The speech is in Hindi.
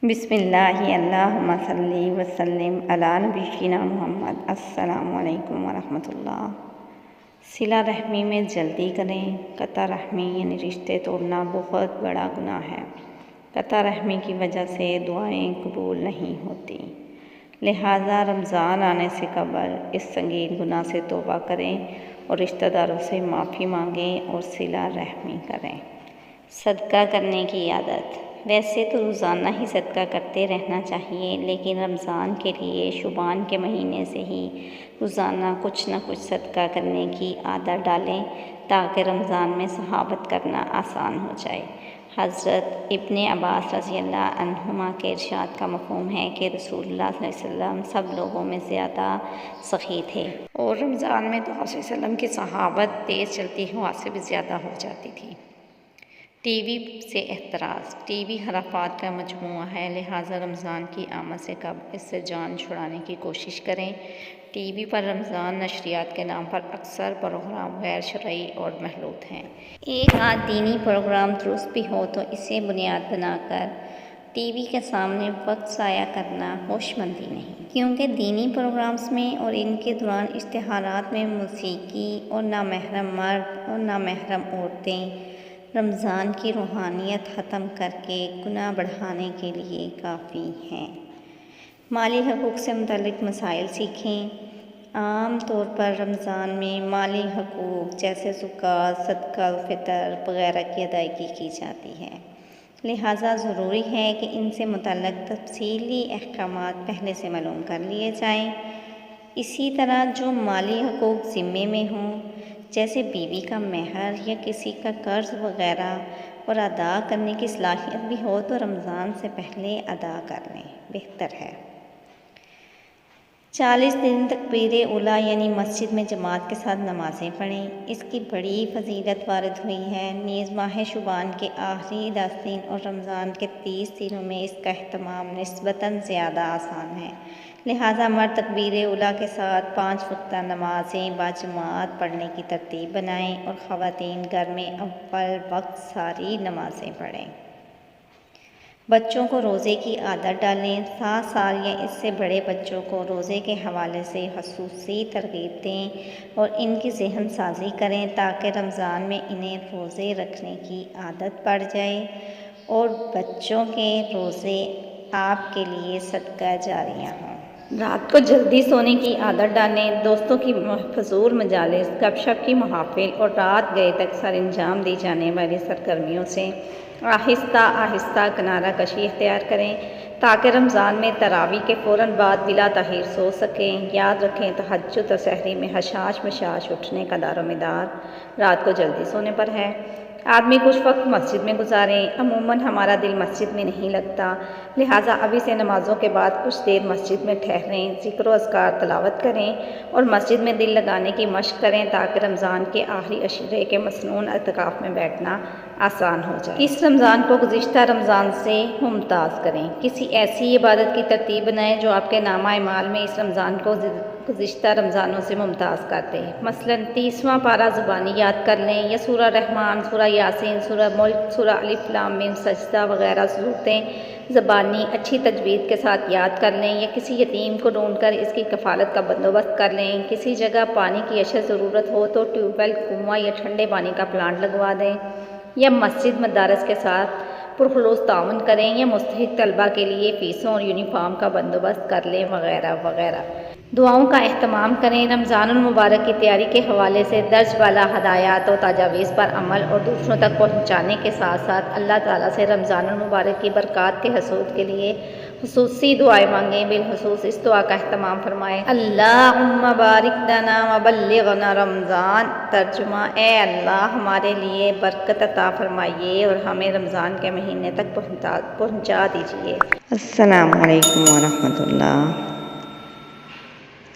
बिस्मिल्लाहि अल्लाहुम्मा सल्ली वसल्लिम अला नबीना मुहम्मद। अस्सलामु अलैकुम वरहमतुल्लाह। सिला रहमी में जल्दी करें। कता रहमी यानी रिश्ते तोड़ना बहुत बड़ा गुनाह है। कता रहमी की वजह से दुआएं कबूल नहीं होती। लिहाजा रमज़ान आने से कबल इस संगीन गुनाह से तौबा करें और रिश्तेदारों से माफ़ी मांगें और सिला रहमी करें। सदका करने की आदत। वैसे तो रोज़ाना ही सदका करते रहना चाहिए, लेकिन रमज़ान के लिए शुबान के महीने से ही रोज़ाना कुछ न कुछ सदका करने की आदत डालें ताकि रमज़ान में सहाबत करना आसान हो जाए। हज़रत इब्ने अब्बास रज़ियल्लाहु अन्हुमा के इरशाद का मफ़हूम है कि रसूलुल्लाह सल्लल्लाहु अलैहि वसल्लम सब लोगों में ज़्यादा सखी थे और रमज़ान में तो आप सल्लल्लाहु अलैहि वसल्लम की सहाबत तेज़ चलती हवा से भी ज़्यादा हो जाती थी। टीवी से एतराज़। टीवी खराफात का मजमूआ है, लिहाजा रमज़ान की आमद से कब इससे जान छुड़ाने की कोशिश करें। टीवी पर रमज़ान नशरियात के नाम पर अक्सर प्रोग्राम गैर शरई और महलूत हैं। एक आध दीनी प्रोग्राम दुरुस्त भी हो तो इसे बुनियाद बनाकर टीवी के सामने वक्त ज़ाया करना होशमंदी नहीं, क्योंकि दीनी प्रोग्राम्स में और इनके दौरान इश्तिहारात में मौसीकी और नामहरम मर्द और नामहरम औरतें रमज़ान की रूहानियत ख़त्म करके गुनाह बढ़ाने के लिए काफ़ी हैं। माली हकूक़ से मुतल्लिक़ मसाइल सीखें। आम तौर पर रमज़ान में माली हकूक़ जैसे ज़कात, सदका फ़ितर वग़ैरह की अदायगी की जाती है, लिहाजा ज़रूरी है कि इनसे मुतल्लिक़ तफ़सीली अहकामात पहले से मालूम कर लिए जाएँ। इसी तरह जो माली हकूक़ ज़िम्मे में हों, जैसे बीवी का मेहर या किसी का कर्ज़ वग़ैरह और अदा करने की सलाहियत भी हो तो रमज़ान से पहले अदा कर लें, बेहतर है। 40 दिन तकबीर उला यानी मस्जिद में जमात के साथ नमाज़ें पढ़ें। इसकी बड़ी फजीलत वारिद हुई है। नीज़ माह शुबान के आखिरी 10 दिन और रमज़ान के 30 दिनों में इसका एहतमाम निस्बतन ज़्यादा आसान है, लिहाजा मर्द तकबीर उला के साथ 5 वक्ता नमाज़ें बाजमात पढ़ने की तरतीब बनाएं और ख़वातीन घर में अव्वल वक्त सारी नमाज़ें पढ़ें। बच्चों को रोज़े की आदत डालें। 7 साल या इससे बड़े बच्चों को रोज़े के हवाले से ख़ुसूसी तरग़ीब दें और इनकी ज़हन साजी करें ताकि रमज़ान में इन्हें रोज़े रखने की आदत पड़ जाए और बच्चों के रोज़े आपके लिए सदका जारिया हों। रात को जल्दी सोने की आदत डालें। दोस्तों की फजूल मजालिस, गपशप की महफिल और रात गए तक सर अंजाम दी जाने वाली सरगर्मियों से आहिस्ता आहिस्ता किनारा कशी इख्तियार करें ताकि रमज़ान में तरावी के फ़ौरन बाद बिला ताख़ीर सो सकें। याद रखें, तहज्जुद और सहरी में हशाश मशाश उठने का दारोमदार रात को जल्दी सोने पर है। आदमी कुछ वक्त मस्जिद में गुजारें। अमूमन हमारा दिल मस्जिद में नहीं लगता, लिहाजा अभी से नमाज़ों के बाद कुछ देर मस्जिद में ठहरें, ज़िक्र व अज़कार तलावत करें और मस्जिद में दिल लगाने की मशक़ करें ताकि रमज़ान के आखिरी अशरे के मसनून एतिकाफ़ में बैठना आसान हो जाए। इस रमज़ान को गुज़िश्ता रमज़ान से मुमताज़ करें। किसी ऐसी इबादत की तरतीब बनाएं जो आपके नामा अमाल में इस रमज़ान को गुज़िश्ता रमज़ानों से मुमताज़ कर दे। मसलन 30वां पारा ज़ुबानी याद कर लें या सूरह रहमान, सूरह यासीन, सूरह मुल्क, सूरह अलिफ लाम मीम सजदा वग़ैरह सूरतें ज़बानी अच्छी तजवीज़ के साथ याद कर लें या किसी यतीम को ढूंढकर इसकी कफ़ालत का बंदोबस्त कर लें। किसी जगह पानी की अशद ज़रूरत हो तो ट्यूबवेल, कुआँ या ठंडे पानी का प्लांट लगवा दें या मस्जिद मदारस के साथ पुरखुलूस ताउन करें या मुस्तहिक तलबा के लिए फ़ीसों और यूनिफॉर्म का बंदोबस्त कर लें वग़ैरह वग़ैरह। दुआओं का एहतमाम करें। रमज़ानुल मुबारक की तैयारी के हवाले से दर्ज वाला हदायत और तजावीज़ पर अमल और दूसरों तक पहुँचाने के साथ साथ अल्लाह ताला से रमज़ानुल मुबारक की बरक़ात के हसूल के लिए ख़ुसूसी दुआएं मांगें। बिलख़ुसूस इस दुआ का एहतमाम फरमाएँ, अल्लाहुम्मा बारिक लना व बल्लिग़ना रमज़ान। तर्जुमा, ए अल्लाह हमारे लिए बरकत अता फरमाइए और हमें रमज़ान के महीने तक पहुँचा दीजिए। अस्सलामु अलैकुम व रहमतुल्लाह।